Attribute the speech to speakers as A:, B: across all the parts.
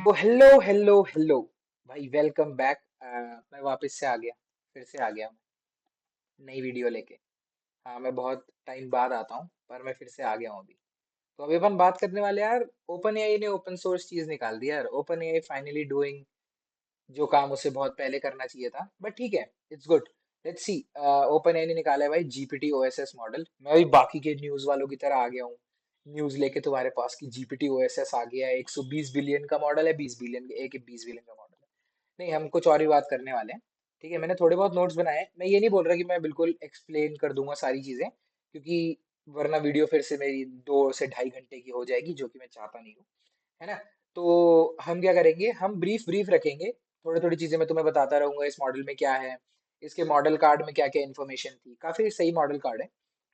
A: तो hello hello hello भाई, welcome back. मैं वापस से आ गया। फिर से आ गया मैं नई वीडियो लेके। हाँ, मैं बहुत टाइम बाद आता हूँ, पर मैं फिर से आ गया हूँ अभी। तो अभी अपन बात करने वाले यार, ओपन एआई ने ओपन सोर्स चीज निकाल दी यार। ओपन एआई फाइनली डूइंग जो काम उसे बहुत पहले करना चाहिए था, बट ठीक है, it's good. Let's see. Open AI ने निकाला है भाई जीपीटी ओएसएस मॉडल। मैं भी बाकी के न्यूज वालों की तरह आ गया हूँ न्यूज लेके तुम्हारे पास कि जीपीटी ओएसएस आ गया है। 120 बिलियन का मॉडल है, 20 बिलियन एक 20 बिलियन का मॉडल है। नहीं, हम कुछ और ही बात करने वाले हैं। ठीक है, मैंने थोड़े बहुत नोट्स बनाए हैं। मैं ये नहीं बोल रहा कि मैं बिल्कुल एक्सप्लेन कर दूंगा सारी चीजें, क्योंकि वरना वीडियो फिर से मेरी 2 से ढाई घंटे की हो जाएगी, जो कि मैं चाहता नहीं हूँ, है ना। तो हम क्या करेंगे, हम ब्रीफ ब्रीफ रखेंगे। थोड़ी थोड़ी चीजें मैं तुम्हें बताता रहूंगा, इस मॉडल में क्या है, इसके मॉडल कार्ड में क्या क्या इन्फॉर्मेशन थी। काफी सही मॉडल कार्ड है।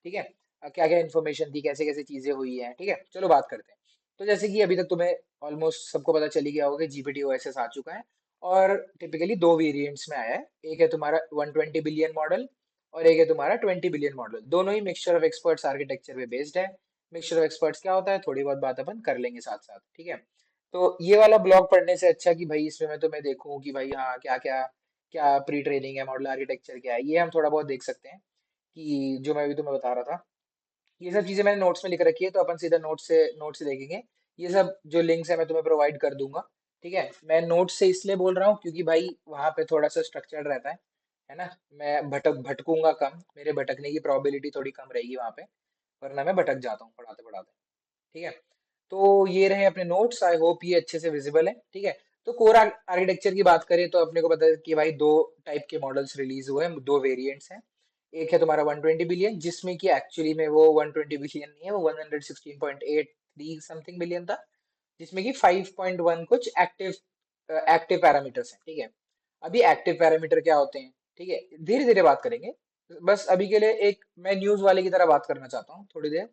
A: ठीक है। क्या क्या इन्फॉर्मेशन थी, कैसे कैसे चीजें हुई हैं। ठीक है, चलो बात करते हैं। तो जैसे कि अभी तक तुम्हें ऑलमोस्ट सबको पता चली गया होगा कि जीपीटी ओएसएस आ चुका है। और टिपिकली दो वेरिएंट्स में आया है। एक है तुम्हारा 120 बिलियन मॉडल, और एक है तुम्हारा 20 बिलियन मॉडल। दोनों ही मिक्सचर ऑफ एक्सपर्ट्स आर्किटेक्चर पे बेस्ड है। मिक्सचर ऑफ एक्सपर्ट्स क्या होता है, थोड़ी बहुत बात अपन कर लेंगे साथ साथ। ठीक है। तो ये वाला ब्लॉग पढ़ने से अच्छा कि भाई इसमें मैं तुम्हें देखूं कि भाई हाँ, क्या क्या क्या प्री ट्रेनिंग है, मॉडल आर्किटेक्चर क्या है, ये हम थोड़ा बहुत देख सकते हैं। कि जो मैं अभी तुम्हें बता रहा था, ये सब चीजें मैंने नोट्स में लिख रखी है, तो अपन सीधा नोट से देखेंगे। ये सब जो लिंक्स है मैं तुम्हें प्रोवाइड कर दूंगा। ठीक है। मैं नोट से इसलिए बोल रहा हूँ क्योंकि भाई वहां पे थोड़ा सा स्ट्रक्चर्ड रहता है ना। मैं भटकूंगा कम, मेरे भटकने की प्रोबेबिलिटी थोड़ी कम रहेगी वहां पे। वरना मैं भटक जाता हूँ पढ़ाते पढ़ाते। ठीक है। तो ये रहे अपने नोट्स। आई होप ये अच्छे से विजिबल है। ठीक है। तो कोर आर्किटेक्चर की बात करें तो अपने को पता है कि भाई दो टाइप के मॉडल्स रिलीज हुए हैं, दो वेरिएंट्स हैं। एक है तुम्हारा 120 बिलियन, जिसमें कि एक्चुअली में वो 120 बिलियन नहीं है, वो 116.83 समथिंग बिलियन था। जिसमें कि 5.1 कुछ एक्टिव एक्टिव पैरामीटर्स हैं। ठीक है। अभी एक्टिव पैरामीटर क्या होते हैं, ठीक है, धीरे धीरे बात करेंगे। बस अभी के लिए एक मैं न्यूज वाले की तरह बात करना चाहता हूँ थोड़ी देर।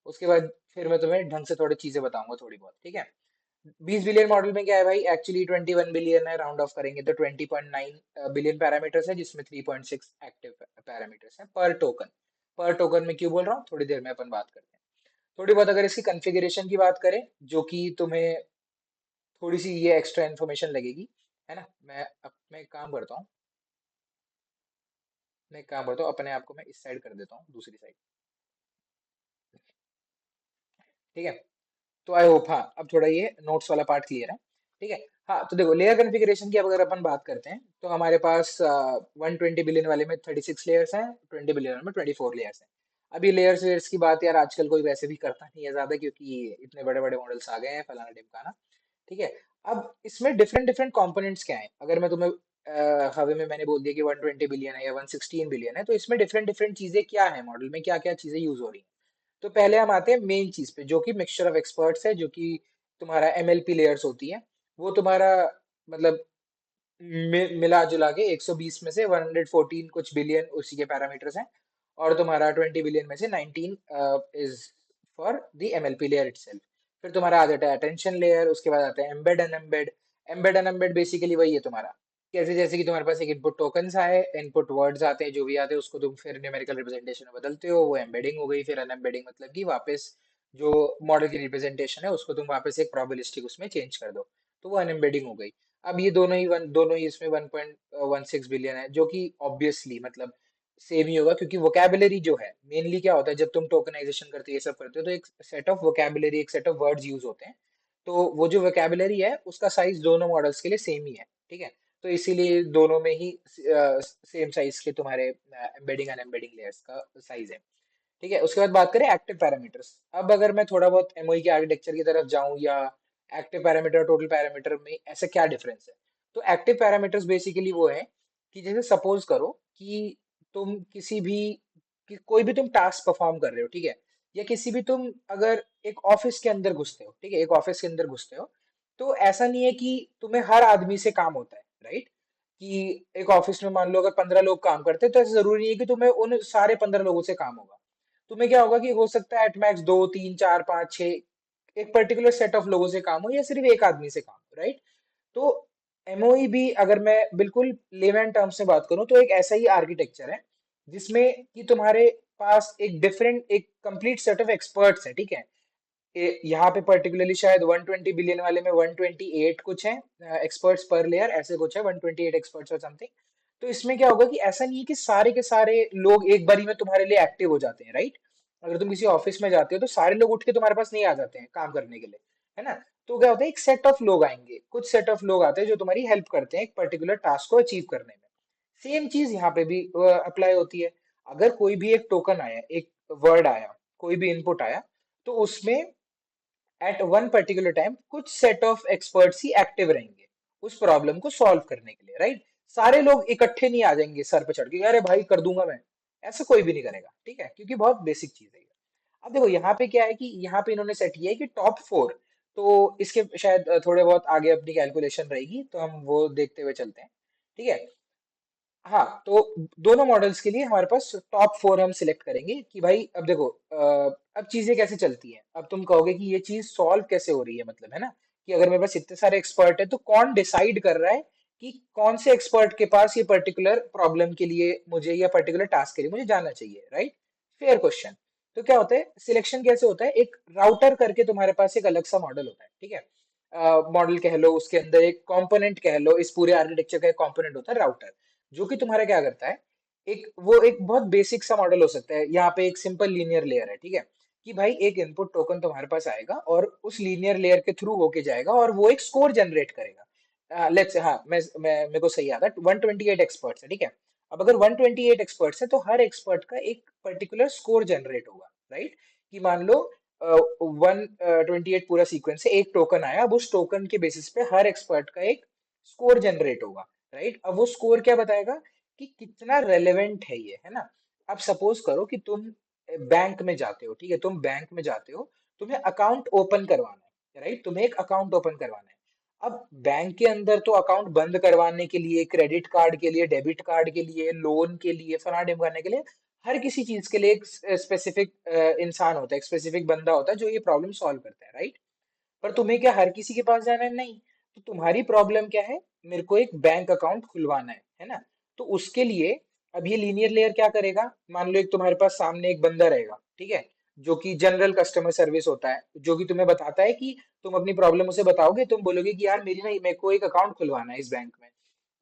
A: उसके बाद फिर मैं तुम्हें ढंग से थोड़ी चीजें बताऊंगा थोड़ी बहुत। ठीक है। 20 बिलियन मॉडल में क्या है भाई, एक्चुअली 21 बिलियन है, राउंड ऑफ करेंगे तो 20.9 बिलियन पैरामीटर्स है, जिसमें 3.6 एक्टिव पैरामीटर्स हैं पर टोकन। पर टोकन में क्यों बोल रहा हूँ, थोड़ी देर में अपन बात करते हैं। थोड़ी बहुत अगर इसकी कॉन्फ़िगरेशन की बात करें, जो कि तुम्हें थोड़ी सी ये एक्स्ट्रा इन्फॉर्मेशन लगेगी, है ना। मैं एक काम करता हूँ, अपने आप को मैं इस साइड कर देता हूँ, दूसरी साइड। ठीक है। तो आई होप, हाँ, अब थोड़ा ये नोट्स वाला पार्ट क्लियर है। ठीक है। हाँ, तो देखो लेयर कॉन्फ़िगरेशन की अब अगर अपन बात करते हैं, तो हमारे पास 120 बिलियन वाले में 36 लेयर्स हैं, 20 बिलियन में 24 लेयर्स हैं। अभी लेयर्स वेयर्स की बात यार आजकल कोई वैसे भी करता नहीं है ज्यादा, क्योंकि इतने बड़े बड़े मॉडल्स आ गए हैं, फलाना ढिमकाना। ठीक है। अब इसमें डिफरेंट डिफरेंट कंपोनेंट्स क्या हैं, अगर मैं तुम्हें हवे में मैंने बोल दिया कि 120 बिलियन है या 116 बिलियन है, तो इसमें डिफरेंट डिफरेंट चीजें क्या है, मॉडल में क्या क्या चीजें यूज हो रही हैं। तो पहले हम आते हैं मेन चीज पे, जो कि मिक्सचर ऑफ एक्सपर्ट्स है, जो कि तुम्हारा एमएलपी लेयर्स होती है। वो तुम्हारा मतलब मिला जुला के 120 में से 114 कुछ बिलियन उसी के पैरामीटर्स हैं। और तुम्हारा 20 बिलियन में से 19 is for the MLP layer itself. फिर तुम्हारा आ जाता है अटेंशन लेयर, उसके बाद आता है embed and embed. Embed and embed basically वही है तुम्हारा, कैसे जैसे कि तुम्हारे पास एक इनपुट टोकन्स आए, इनपुट वर्ड्स आते हैं, जो भी आते हैं उसको तुम फिर न्यूमेरिकल रिप्रेजेंटेशन में बदलते हो, वो एम्बेडिंग हो गई। फिर अनएम्बेडिंग मतलब कि वापस जो मॉडल की रिप्रेजेंटेशन है उसको तुम वापस एक प्रोबेबिलिस्टिक उसमें चेंज कर दो, तो वो अनएम्बेडिंग हो गई। अब ये दोनों ही इसमें 1.16 बिलियन है, जो कि ऑब्वियसली मतलब सेम ही होगा, क्योंकि वोकैबुलरी जो है मेनली क्या होता है, जब तुम टोकनाइजेशन करते हो ये सब करते हो, तो एक सेट ऑफ वोकैबुलरी, एक सेट ऑफ वर्ड्स यूज होते हैं। तो वो जो वोकैबुलरी है उसका साइज दोनों मॉडल्स के लिए सेम ही है। ठीक है। तो इसीलिए दोनों में ही सेम साइज के तुम्हारे एम्बेडिंग एंड एम्बेडिंग लेयर्स का साइज है। ठीक है। उसके बाद बात करें एक्टिव पैरामीटर्स। अब अगर मैं थोड़ा बहुत एमओई के आर्किटेक्चर की तरफ जाऊं, या एक्टिव पैरामीटर टोटल पैरामीटर में ऐसा क्या डिफरेंस है, तो एक्टिव पैरामीटर्स बेसिकली वो है कि जैसे सपोज करो कि तुम किसी भी कोई भी तुम टास्क परफॉर्म कर रहे हो, ठीक है, या किसी भी तुम अगर एक ऑफिस के अंदर घुसते हो, ठीक है, एक ऑफिस के अंदर घुसते हो, तो ऐसा नहीं है कि तुम्हें हर आदमी से काम होता है, राइट। कि एक ऑफिस में मान लो अगर 15 लोग काम करते हैं, तो ऐसा जरूरी नहीं है कि तुम्हें उन सारे 15 लोगों से काम होगा। तुम्हें क्या होगा कि हो सकता है एट मैक्स 2 3 4 5 6 एक पर्टिकुलर सेट ऑफ लोगों से काम हो, या सिर्फ एक आदमी से काम हो, राइट। तो एमओई भी अगर मैं बिल्कुल लेमैन टर्म्स में बात करूं, तो एक ऐसा ही आर्किटेक्चर है जिसमें कि तुम्हारे पास एक कंप्लीट सेट ऑफ एक्सपर्ट्स है, ठीक है। यहाँ पे पर्टिकुलरली शायद 120 बिलियन वाले में 128 कुछ है एक्सपर्ट्स पर लेयर, ऐसे कुछ है 128 एक्सपर्ट्स और समथिंग। तो इसमें क्या होगा कि ऐसा नहीं है कि सारे के सारे लोग एक बारी में तुम्हारे लिए एक्टिव हो जाते हैं, राइट? अगर तुम किसी ऑफिस में जाते हो तो सारे लोग उठ के तुम्हारे पास नहीं आ जाते हैं काम करने के लिए, है ना? तो क्या होता है, एक सेट ऑफ लोग आएंगे, कुछ सेट ऑफ लोग आते हैं जो तुम्हारी हेल्प करते हैं एक पर्टिकुलर टास्क को अचीव करने में। सेम चीज यहाँ पे भी अप्लाई होती है। अगर कोई भी एक टोकन आया, एक वर्ड आया, कोई भी इनपुट आया, तो उसमें एट वन पर्टिकुलर टाइम कुछ set of experts he active रहेंगे उस प्रॉब्लम को सॉल्व करने के लिए, राइट? सारे लोग इकट्ठे नहीं आ जाएंगे सर पे चढ़ के, अरे भाई कर दूंगा मैं। ऐसा कोई भी नहीं करेगा, ठीक है? क्योंकि बहुत बेसिक चीज है ये। अब देखो यहाँ पे क्या है कि यहाँ पे इन्होंने सेट किया है कि टॉप 4। तो इसके शायद थोड़े बहुत आगे अपनी कैलकुलेशन रहेगी, तो हम वो देखते हुए चलते हैं, ठीक है? हाँ, तो दोनों मॉडल्स के लिए हमारे पास टॉप 4 हम सिलेक्ट करेंगे कि भाई अब देखो अब चीजें कैसे चलती हैं। अब तुम कहोगे कि ये चीज सॉल्व कैसे हो रही है, मतलब, है ना? कि अगर मेरे पास इतने सारे एक्सपर्ट है तो कौन डिसाइड कर रहा है कि कौन से एक्सपर्ट के पास ये पर्टिकुलर प्रॉब्लम के लिए मुझे, या पर्टिकुलर टास्क के लिए मुझे जाना चाहिए, राइट? Fair question. तो क्या होता है, सिलेक्शन कैसे होता है, एक राउटर करके तुम्हारे पास एक अलग सा मॉडल होता है, ठीक है? मॉडल कह लो, उसके अंदर एक कंपोनेंट कह लो, इस पूरे आर्किटेक्चर का एक कंपोनेंट होता है राउटर, जो कि तुम्हारा क्या करता है, एक बहुत बेसिक सा मॉडल हो सकता है। यहाँ पे एक सिंपल लीनियर लेयर है, ठीक है? कि भाई एक इनपुट टोकन तुम्हारे पास आएगा और उस लीनियर लेयर के थ्रू होके जाएगा और वो एक स्कोर जनरेट करेगा। लेट्स से, हाँ, मैं मेरे को सही याद है, 128 एक्सपर्ट्स है, ठीक है? अब अगर 128 एक्सपर्ट्स है तो हर एक्सपर्ट का एक पर्टिकुलर स्कोर जनरेट होगा, राइट? कि मान लो 128 पूरा सीक्वेंस है, एक टोकन आया, अब उस टोकन के बेसिस पे हर एक्सपर्ट का एक स्कोर जनरेट होगा, राइट? अब वो स्कोर क्या बताएगा कि कितना रेलेवेंट है ये, है ना? अब सपोज करो कि तुम बैंक में जाते हो, ठीक है? तुम बैंक में जाते हो, तुम्हें अकाउंट ओपन करवाना है, राइट? तुम्हें एक अकाउंट ओपन करवाना है। अब बैंक के अंदर तो अकाउंट बंद करवाने के लिए, क्रेडिट कार्ड के लिए, डेबिट कार्ड के लिए, लोन के लिए, फलाना ढिमकाने के लिए, हर किसी चीज के लिए एक स्पेसिफिक इंसान होता है, एक स्पेसिफिक बंदा होता है जो ये प्रॉब्लम सॉल्व करता है, राइट? पर तुम्हें क्या हर किसी के पास जाना है? नहीं। तो तुम्हारी प्रॉब्लम क्या है, मेरे को एक बैंक अकाउंट खुलवाना है ना? तो उसके लिए अब ये लीनियर लेयर क्या करेगा, मान लो एक तुम्हारे पास सामने एक बंदा रहेगा, ठीक है? जो कि जनरल कस्टमर सर्विस होता है, जो कि तुम्हें बताता है कि तुम अपनी प्रॉब्लम उसे बताओगे, तुम बोलोगे कि यार मेरी ना, मेरे को एक अकाउंट खुलवाना है इस बैंक में।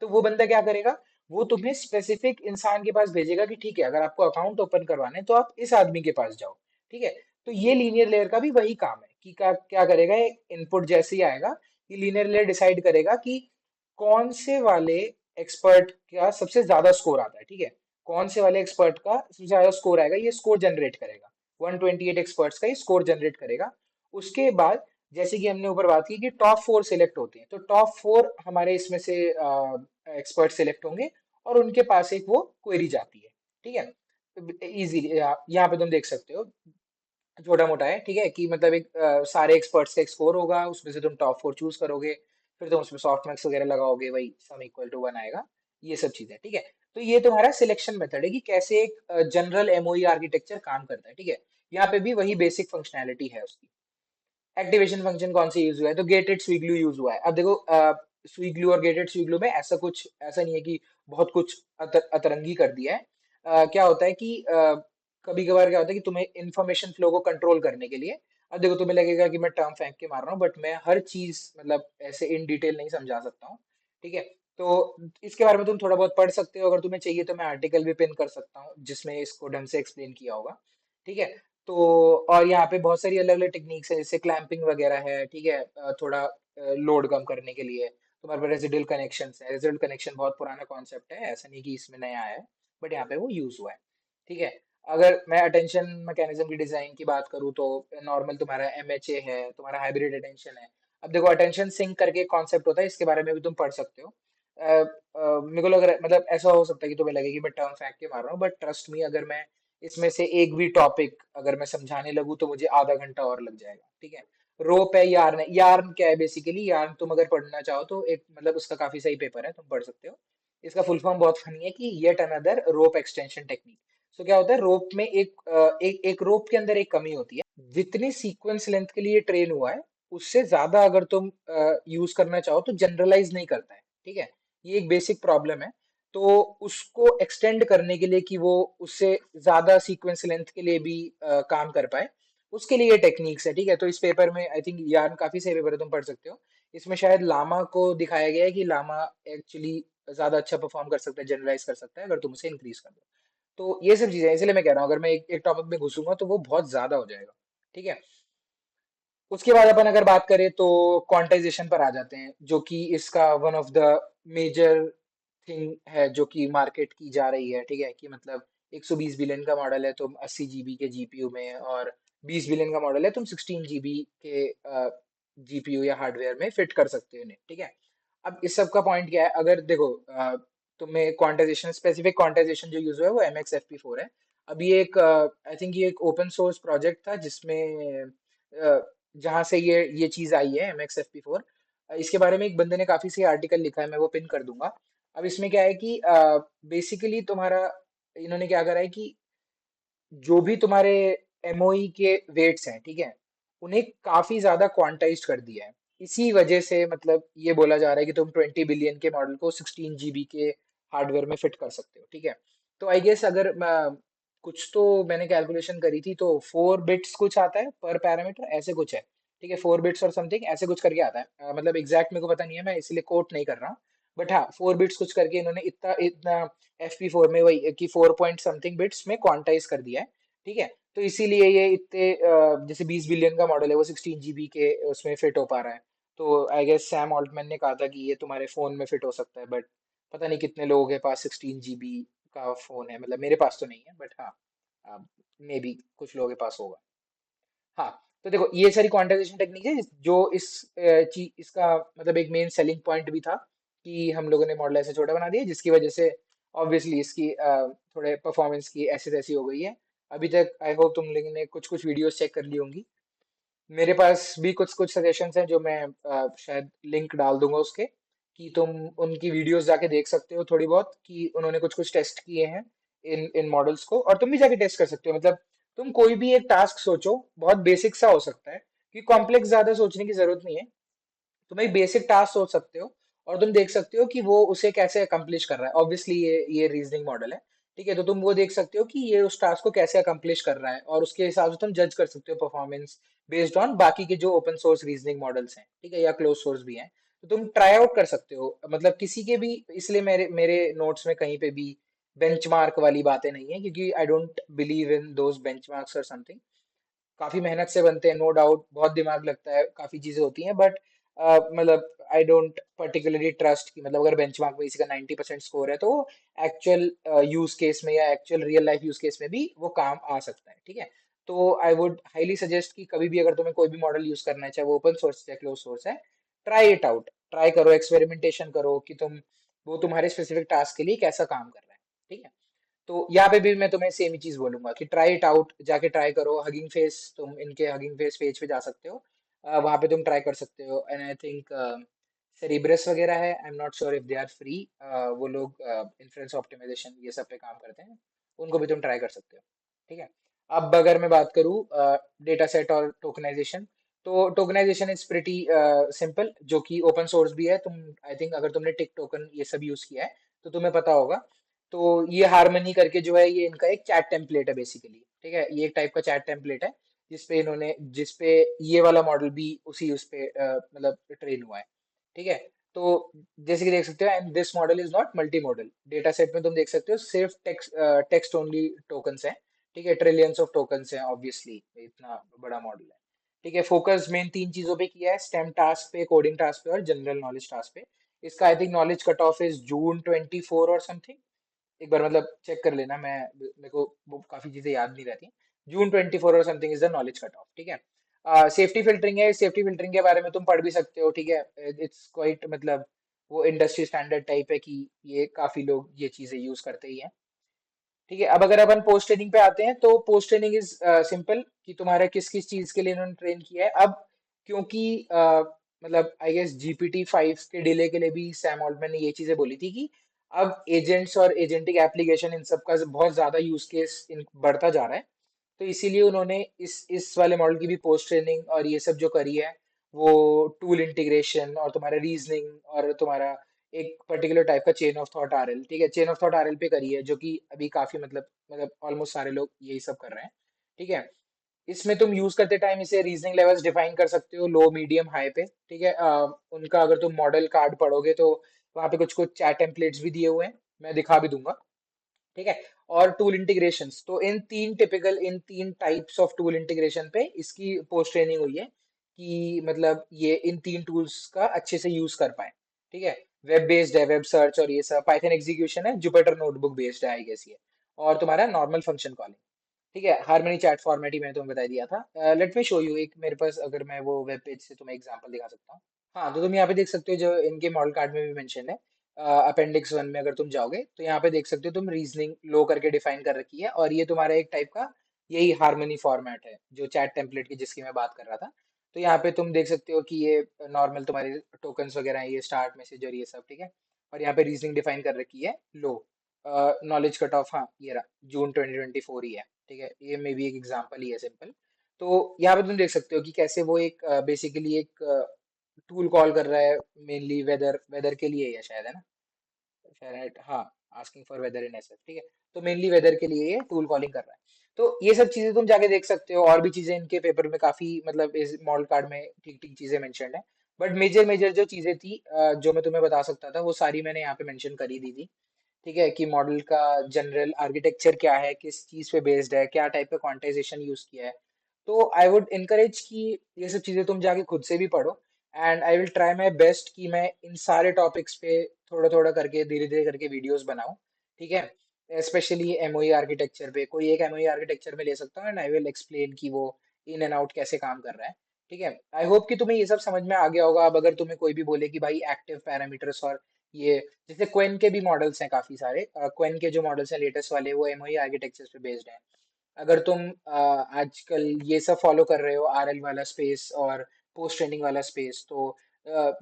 A: तो वो बंदा क्या करेगा, वो तुम्हें स्पेसिफिक इंसान के पास भेजेगा कि ठीक है, अगर आपको अकाउंट ओपन करवाना है तो आप इस आदमी के पास जाओ, ठीक है? तो ये लीनियर लेयर का भी वही काम है कि क्या करेगा, इनपुट जैसे ही आएगा, ये लीनियर लेयर डिसाइड करेगा कि कौन से वाले एक्सपर्ट का सबसे ज्यादा स्कोर आता है, ठीक है? कौन से वाले एक्सपर्ट का सबसे ज्यादा स्कोर आएगा, ये स्कोर जनरेट करेगा। 128 एक्सपर्ट्स का ये स्कोर जनरेट करेगा। उसके बाद जैसे कि हमने ऊपर बात की कि टॉप 4 सिलेक्ट होते हैं, तो टॉप 4 हमारे इसमें से एक्सपर्ट सिलेक्ट होंगे और उनके पास एक वो क्वेरी जाती है, ठीक है? इजी, यहाँ पे तुम देख सकते हो, छोटा मोटा है, ठीक है? कि मतलब एक सारे एक्सपर्ट्स का एक स्कोर होगा, उसमें से तुम टॉप 4 चूज करोगे, फिर तुम उसमें सॉफ्ट मैक्स वगैरह लगाओगे, वही सम इक्वल टू 1 आएगा। ये सब चीजें, ठीक है? तो ये तुम्हारा सिलेक्शन मेथड है कि कैसे एक जनरल एमओई आर्किटेक्चर काम करता है, ठीक है? यहाँ पे भी वही बेसिक फंक्शनैलिटी है उसकी। एक्टिवेशन फंक्शन कौन से यूज हुआ है, तो गेटेड स्विग्लू यूज हुआ है। अब देखो स्विग्लू और गेटेड स्विग्लू में ऐसा कुछ, ऐसा नहीं है कि बहुत कुछ अतरंगी कर दिया है। क्या होता है कि कभी कभार क्या होता है कि तुम्हें इंफॉर्मेशन फ्लो को कंट्रोल करने के लिए, अब देखो तुम्हें लगेगा कि मैं टर्म फेंक के मार रहा हूँ, बट मैं हर चीज मतलब ऐसे इन डिटेल नहीं समझा सकता हूँ, ठीक है? तो इसके बारे में तुम थोड़ा बहुत पढ़ सकते हो, अगर तुम्हें चाहिए तो मैं आर्टिकल भी पिन कर सकता हूँ जिसमें इसको ढंग से एक्सप्लेन किया होगा, ठीक है? तो और यहाँ पे बहुत सारी अलग अलग टेक्निक्स है, जैसे क्लैंपिंग वगैरह है, ठीक है? थोड़ा लोड कम करने के लिए तुम्हारे पास रेसिडुअल कनेक्शन है। रेसिडुअल कनेक्शन बहुत पुराना कॉन्सेप्ट है, ऐसा नहीं कि इसमें नया आया है, बट यहाँ पे वो यूज हुआ है, ठीक है? अगर मैं अटेंशन मैकेनिज्म की डिजाइन की बात करूँ तो नॉर्मल तुम्हारा एमएचए है, तुम्हारा हाइब्रिड अटेंशन है। अब देखो अटेंशन सिंक करके कॉन्सेप्ट होता है, इसके बारे में भी तुम पढ़ सकते हो। मेरे को लग रहा है, मतलब ऐसा हो सकता है कि तुम्हें लगे कि मैं टर्म फेंक के मार रहा हूँ, बट ट्रस्ट मी, अगर मैं इसमें से एक भी टॉपिक अगर मैं समझाने लगूँ तो मुझे आधा घंटा और लग जाएगा, ठीक है? रोप है, यार्न है। यार्न क्या है बेसिकली, यार्न तुम अगर पढ़ना चाहो तो एक, मतलब उसका काफी सही पेपर है, तुम पढ़ सकते हो। इसका फुल फॉर्म बहुत फनी है कि येट अनदर रोप एक्सटेंशन टेक्निक। सो क्या होता है, रोप में एक रोप के अंदर एक कमी होती है, जितनी सीक्वेंस लेंथ के लिए ट्रेन हुआ है उससे ज्यादा अगर तुम यूज करना चाहो तो जनरलाइज नहीं करता है, ठीक है? ये एक बेसिक प्रॉब्लम है। तो उसको एक्सटेंड करने के लिए कि वो उससे ज्यादा सीक्वेंस लेंथ के लिए भी काम कर पाए, उसके लिए टेक्निक्स है, ठीक है। तो इस पेपर में आई थिंक यार काफी सही पेपर है, तुम पढ़ सकते हो। इसमें शायद लामा को दिखाया गया है कि लामा एक्चुअली ज्यादा अच्छा परफॉर्म कर सकता है, जनरलाइज कर सकता है अगर तुम उसे इंक्रीज कर दो। तो ये सब चीजें हैं, इसलिए मैं कह रहा हूँ अगर मैं एक टॉपिक में घुसूंगा तो वो बहुत ज्यादा हो जाएगा, ठीक है। उसके बाद अपन अगर बात करें तो क्वांटाइजेशन पर आ जाते हैं, जो कि इसका one of the major thing है जो कि मार्केट की जा रही है, ठीक है। कि मतलब 120 बिलियन का मॉडल है, तुम 80 जीबी के जीपीयू में, और 20 बिलियन का मॉडल है, तुम 16 जीबी के जीपीयू या हार्डवेयर में फिट कर सकते हो इन्हें, ठीक है। अब इस सब का पॉइंट क्या है, अगर देखो तुम्हें क्वांटाइजेशन, स्पेसिफिक क्वांटाइजेशन जो यूज हुआ है वो MXFP4 है। अब ये एक आई थिंक ये एक ओपन सोर्स प्रोजेक्ट था जिसमें जहां से ये चीज आई है MXFP4। इसके बारे में एक बंदे ने काफी सही आर्टिकल लिखा है, मैं वो पिन कर दूंगा। अब इसमें क्या है कि बेसिकली तुम्हारा, इन्होंने क्या करा है कि जो भी तुम्हारे एमओई के वेट्स हैं, ठीक है, उन्हें काफी ज्यादा क्वांटाइज्ड कर दिया है। इसी वजह से मतलब ये बोला जा रहा है कि तुम 20 बिलियन के मॉडल को 16 जीबी के हार्डवेयर में फिट कर सकते हो, ठीक है। तो आई गेस अगर कुछ तो मैंने कैलकुलेशन करी थी, तो 4 बिट्स कुछ आता है पर पैरामीटर, ऐसे कुछ है, ठीक है। 4 बिट्स और समथिंग ऐसे कुछ करके आता है। मतलब एग्जैक्ट मेरे को पता नहीं है, मैं इसलिए कोट नहीं कर रहा हूँ। बट हाँ, 4 बिट्स कुछ करके इन्होंने इतना इतना FP4 में वही कि 4 पॉइंट समथिंग बिट्स में क्वांटाइज कर दिया है, ठीक है। तो इसीलिए ये इतने जैसे 20 बिलियन का मॉडल है वो 16 जीबी के उसमें फिट हो पा रहा है। तो आई गेस सैम ऑल्टमैन ने कहा था कि ये तुम्हारे फोन में फिट हो सकता है, बट पता नहीं कितने लोगों के पास 16 जीबी का फोन है। मतलब मेरे पास तो नहीं है, बट हाँ, मे बी कुछ लोगों के पास होगा। हाँ, तो देखो ये सारी क्वांटाइजेशन टेक्निक है जो इसका मतलब एक मेन सेलिंग पॉइंट भी था कि हम लोगों ने मॉडल ऐसे छोटा बना दिया, जिसकी वजह से ऑब्वियसली इसकी थोड़े परफॉर्मेंस की ऐसी तैसी हो गई है। अभी तक आई होप तुम लोगों ने कुछ कुछ वीडियोस चेक कर ली होंगी। मेरे पास भी कुछ कुछ सजेशंस हैं जो मैं शायद लिंक डाल दूंगा उसके, कि तुम उनकी वीडियोस जाके देख सकते हो थोड़ी बहुत, कि उन्होंने कुछ कुछ टेस्ट किए हैं इन इन मॉडल्स को, और तुम भी जाके टेस्ट कर सकते हो। मतलब तुम कोई भी एक टास्क सोचो, बहुत बेसिक सा हो सकता है, कि कॉम्प्लेक्स ज्यादा सोचने की जरूरत नहीं है। तुम एक बेसिक टास्क सोच सकते हो और तुम देख सकते हो कि वो उसे कैसे अकम्प्लिश कर रहा है। ऑब्वियसली ये रीजनिंग मॉडल है, ठीक है। तो तुम वो देख सकते हो कि ये उस टास्क को कैसे अकम्प्लिश कर रहा है, और उसके हिसाब से तुम जज कर सकते हो परफॉर्मेंस बेस्ड ऑन बाकी के जो ओपन सोर्स रीजनिंग मॉडल्स हैं, ठीक है, या क्लोज सोर्स भी हैं। तो तुम ट्राई आउट कर सकते हो, मतलब किसी के भी। इसलिए मेरे मेरे नोट्स में कहीं पे भी बेंचमार्क वाली बातें नहीं है, क्योंकि I don't believe in those benchmarks और समथिंग। काफी मेहनत से बनते हैं, नो डाउट, बहुत दिमाग लगता है, काफी चीजें होती हैं, बट मतलब आई डोंट पर्टिकुलरली ट्रस्ट कि मतलब अगर बेंचमार्क में किसी का 90% स्कोर है तो एक्चुअल यूज केस में या actual real life use case में भी वो काम आ सकता है, ठीक है। तो आई वुड हाईली सजेस्ट कि कभी भी अगर तुम्हें कोई भी मॉडल यूज करना है, चाहे वो ओपन सोर्स या क्लोज सोर्स है, ट्राई इट आउट, ट्राई करो, एक्सपेरिमेंटेशन करो कि तुम वो तुम्हारे स्पेसिफिक टास्क के लिए कैसा काम कर रहा है, ठीक है। तो यहाँ पे भी मैं तुम्हें सेम ही चीज बोलूंगा कि ट्राई इट आउट, जाके ट्राई करो। हगिंग फेस, तुम इनके हगिंग फेस पेज पे जा सकते हो, वहां पे तुम ट्राई कर सकते हो। एंड आई थिंक सेरिब्रस वगैरह है, I am not sure if they are free. वो लोग इन्फ्लुएंस ऑप्टिमाइजेशन ये सब पे काम करते हैं, उनको भी तुम ट्राई कर सकते हो, ठीक है। अब अगर मैं बात करूँ डेटा सेट और टोकनाइजेशन, तो टोकनाइजेशन इज प्रिटी सिंपल, जो कि ओपन सोर्स भी है। तुम आई थिंक अगर तुमने टिक टोकन ये सब यूज किया है तो तुम्हें पता होगा। तो ये हारमनी करके जो है, ये इनका एक चैट टेम्पलेट है बेसिकली, ठीक है। ये एक टाइप का चैट टेम्पलेट है जिसपे ये वाला मॉडल भी उसी उस पे मतलब ट्रेन हुआ है, ठीक है। तो जैसे कि देख सकते हो, and this model is not multi modal. Data set में तुम देख सकते हो सिर्फ टेक्स्ट ओनली टोकन्स हैं, ठीक है। ट्रिलियंस ऑफ टोकन्स हैं, ऑब्वियसली इतना बड़ा मॉडल है, ठीक है। फोकस मेन 3 चीजों पे किया है, स्टेम टास्क पे, कोडिंग टास्क पे, और जनरल नॉलेज टास्क पे। इसका I think knowledge cut off is June 24 और समथिंग। एक बार मतलब चेक कर लेना, मैं मेरे को वो काफी चीजें याद नहीं रहती। June 24 और something is the knowledge cut off, ठीक है। सेफ्टी फिल्टरिंग है, सेफ्टी फिल्टरिंग के बारे में तुम पढ़ भी सकते हो, ठीक है। इट्स क्वाइट मतलब वो इंडस्ट्री स्टैंडर्ड टाइप है कि ये काफी लोग ये चीजें यूज करते ही हैं, ठीक है। अब अगर अपन पोस्ट ट्रेनिंग पे आते हैं, तो पोस्ट ट्रेनिंग इज सिंपल, कि तुम्हारा किस किस चीज के लिए इन्होंने ट्रेन किया है। अब क्योंकि मतलब आई गेस GPT-5 के डिले के लिए भी सैम ऑल्टमैन ने ये चीजें बोली थी कि अब एजेंट्स और एजेंटिक एप्लीकेशन इन सब का बहुत ज्यादा यूज केस बढ़ता जा रहा है। तो इसीलिए उन्होंने इस वाले मॉडल की भी पोस्ट ट्रेनिंग और ये सब जो करी है, वो टूल इंटीग्रेशन और तुम्हारा रीजनिंग और तुम्हारा एक पर्टिकुलर टाइप का चेन ऑफ थॉट आरएल, ठीक है, चेन ऑफ थॉट आरएल पे करी है, जो कि अभी काफी मतलब ऑलमोस्ट सारे लोग यही सब कर रहे हैं, ठीक है। इसमें तुम यूज करते टाइम इसे रीजनिंग लेवल्स डिफाइन कर सकते हो, लो मीडियम हाई पे, ठीक है। उनका अगर तुम मॉडल कार्ड पढ़ोगे तो वहाँ पे कुछ कुछ चैट टेम्पलेट्स भी दिए हुए हैं, मैं दिखा भी दूंगा, ठीक है। और टूल इंटीग्रेशंस, तो इन तीन टाइप्स ऑफ टूल इंटीग्रेशन पे इसकी पोस्ट ट्रेनिंग हुई है कि मतलब ये इन तीन टूल्स का अच्छे से यूज कर पाए, ठीक है। वेब बेस्ड है, वेब सर्च और ये सब, पाइथन एग्जीक्यूशन है, जुपिटर नोटबुक बेस्ड है आई गेस ये, और तुम्हारा नॉर्मल फंक्शन कॉलिंग, ठीक है। हार्मनी चैट फॉर्मेट ही मैंने तुम्हें बता दिया था। लेट मी शो यू, एक मेरे पास अगर मैं वो वेब पेज से तुम्हें एग्जांपल दिखा सकता हूँ। हाँ, तो तुम यहाँ पे देख सकते हो जो इनके मॉडल कार्ड में भी मेंशन है, अपेंडिक्स 1 में अगर तुम जाओगे तो यहाँ पे देख सकते हो तुम रीजनिंग लो करके डिफाइन कर रखी है, और ये तुम्हारा एक टाइप का यही हार्मनी फॉर्मेट है जो चैट टेम्पलेट की जिसकी मैं बात कर रहा था। तो यहाँ पे तुम देख सकते हो कि ये नॉर्मल तुम्हारे टोकन्स वगैरह हैं, ये स्टार्ट मैसेज और ये सब, ठीक है। और यहाँ पे रीजनिंग डिफाइन कर रखी है लो। नॉलेज कट ऑफ, हाँ ये रहा, जून 2024 ही है, ठीक है। ये मे भी एक एग्जांपल ही है सिंपल। तो यहाँ पे तुम देख सकते हो कि कैसे वो एक बेसिकली एक टूल कॉल कर रहा है, मेनली वेदर वेदर के लिए है शायद, है ना, फेराइट, हाँ, asking for weather in SF, ठीक है। तो मेनली वेदर के लिए ये टूल कॉलिंग कर रहा है। तो ये सब चीजें तुम जाके देख सकते हो, और भी चीजें इनके पेपर में काफी मतलब इस मॉडल कार्ड में ठीक ठीक चीजें मेंशन्ड है। बट मेजर मेजर जो चीजें थी जो मैं तुम्हें बता सकता था वो सारी मैंने यहाँ पे मेंशन कर ही दी थी, ठीक है। कि मॉडल का जनरल आर्किटेक्चर क्या है, किस चीज पे बेस्ड है, क्या टाइप का क्वांटाइजेशन यूज किया है। तो आई वुड इनकरेज कि ये सब चीजें तुम जाके खुद से भी पढ़ो, and I will try my best कि मैं इन सारे टॉपिक्स पे थोड़ा थोड़ा करके धीरे धीरे करके वीडियोस बनाऊं, ठीक है। स्पेशली एमओई आर्किटेक्चर पे, कोई एक एमओई आर्किटेक्चर में ले सकता हूँ एंड आई विल एक्सप्लेन कि वो इन एंड आउट कैसे काम कर रहा है, ठीक है। आई होप कि तुम्हें ये सब समझ में आ गया होगा। अब अगर तुम्हें कोई भी बोले कि भाई एक्टिव पैरामीटर्स और ये, जैसे क्वेन के भी मॉडल्स हैं काफी सारे, क्वेन के जो मॉडल्स हैं लेटेस्ट वाले वो एमओई आर्किटेक्चर पे बेस्ड हैं। अगर तुम आजकल ये सब फॉलो कर रहे हो, आरएल वाला स्पेस और पोस्ट ट्रेनिंग वाला स्पेस, तो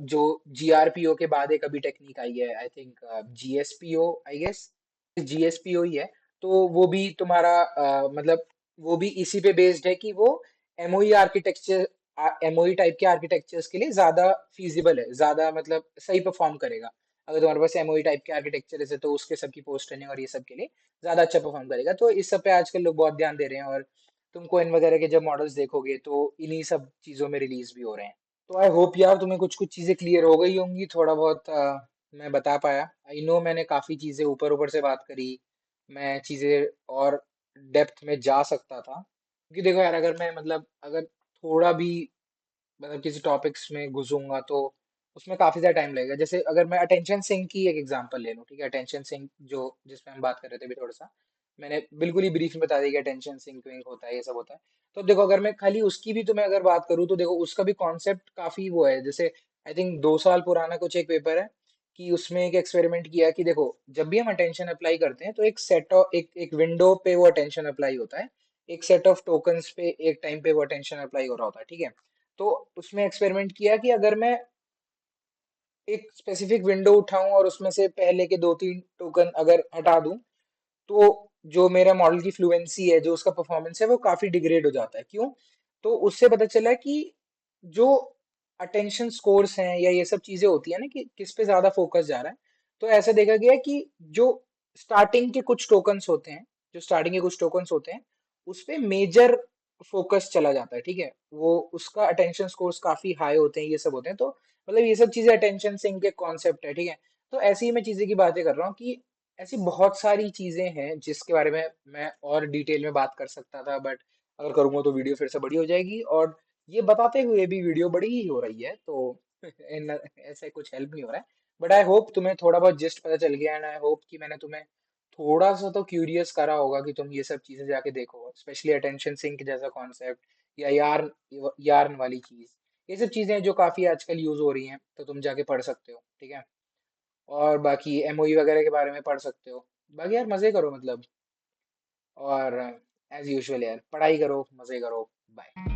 A: जो जीआरपीओ के बाद एक अभी टेक्निक आई है, आई थिंक जीएसपीओ आई गेस, जीएसपीओ ही है। तो वो भी तुम्हारा मतलब वो भी इसी पे बेस्ड है कि वो एमओई आर्किटेक्चर, एमओई टाइप के आर्किटेक्चर्स के लिए ज्यादा फीजिबल है, ज्यादा मतलब सही परफॉर्म करेगा। अगर तुम्हारे पास एमओई टाइप के आर्किटेक्चर है तो उसके सबकी पोस्ट ट्रेनिंग और ये सब के लिए ज्यादा अच्छा परफॉर्म करेगा। तो इस सब पे आजकल लोग बहुत ध्यान दे रहे हैं, और तुमको इन वगैरह के जब मॉडल्स देखोगे तो इन्हीं सब चीजों में रिलीज भी हो रहे हैं। तो आई होप यार तुम्हें कुछ कुछ चीजें क्लियर हो गई होंगी, थोड़ा बहुत मैं बता पाया। आई नो मैंने काफी चीजें ऊपर ऊपर से बात करी, मैं चीजें और डेप्थ में जा सकता था, क्योंकि देखो यार अगर मैं मतलब अगर थोड़ा भी मतलब किसी टॉपिक्स में घुसूंगा तो उसमें काफी ज्यादा टाइम लगेगा। जैसे अगर मैं अटेंशन सिंक की एक एग्जांपल ले लूं, ठीक है, अटेंशन सिंक जो जिसमें हम बात कर रहे थे अभी थोड़ा सा, मैंने बिल्कुल ही ब्रीफ में बता दिया कि अटेंशन सिंक विंक होता है, ये सब होता है। तो देखो अगर मैं खाली उसकी भी तुम्हें अगर बात करूँ तो देखो उसका भी कॉन्सेप्ट काफी वो है। जैसे आई थिंक 2 साल पुराना कुछ एक पेपर है कि उसमें एक एक्सपेरिमेंट किया कि देखो जब भी हम अटेंशन अप्लाई करते हैं तो एक सेट ऑफ एक एक विंडो पे वो अटेंशन अप्लाई होता है, एक सेट ऑफ टोकन्स पे एक टाइम पे वो अटेंशन अप्लाई हो रहा होता है, ठीक है। तो उसमें एक्सपेरिमेंट किया कि अगर मैं एक स्पेसिफिक विंडो उठाऊं और उसमें से पहले के 2-3 टोकन अगर हटा दूं, तो जो मेरा मॉडल की फ्लुएंसी है, जो उसका परफॉर्मेंस है, वो काफी डिग्रेड हो जाता है। क्यों? तो उससे पता चला कि जो अटेंशन स्कोर्स हैं या ये सब चीजें होती है ना कि किस पे ज्यादा फोकस जा रहा है, तो ऐसा देखा गया कि जो स्टार्टिंग के कुछ टोकन्स होते हैं, जो स्टार्टिंग के कुछ टोकन्स होते हैं उस पे मेजर फोकस चला जाता है, ठीक है। वो उसका अटेंशन स्कोर्स काफी हाई होते हैं, ये सब होते हैं। तो मतलब ये सब चीजें अटेंशन सिंक के कॉन्सेप्ट है, ठीक है। तो ऐसी ही मैं चीजें की बातें कर रहा हूँ कि ऐसी बहुत सारी चीजें हैं जिसके बारे में मैं और डिटेल में बात कर सकता था, बट अगर करूंगा तो वीडियो फिर से बड़ी हो जाएगी, और ये बताते हुए भी वीडियो बड़ी ही हो रही है, तो ऐसे कुछ हेल्प नहीं हो रहा है। बट आई होप तुम्हें थोड़ा बहुत जिस्ट पता चल गया, एंड आई होप कि मैंने तुम्हें थोड़ा सा तो क्यूरियस करा होगा कि तुम ये सब चीजें जाके देखो, स्पेशली अटेंशन सिंक जैसा कॉन्सेप्ट, या यार्न वाली चीज, ये सब चीजें जो काफी आजकल यूज हो रही हैं, तो तुम जाके पढ़ सकते हो, ठीक है। और बाकी एमओई वगैरह के बारे में पढ़ सकते हो। बाकी यार मजे करो मतलब, और एज यूजुअल यार पढ़ाई करो, मजे करो, बाय।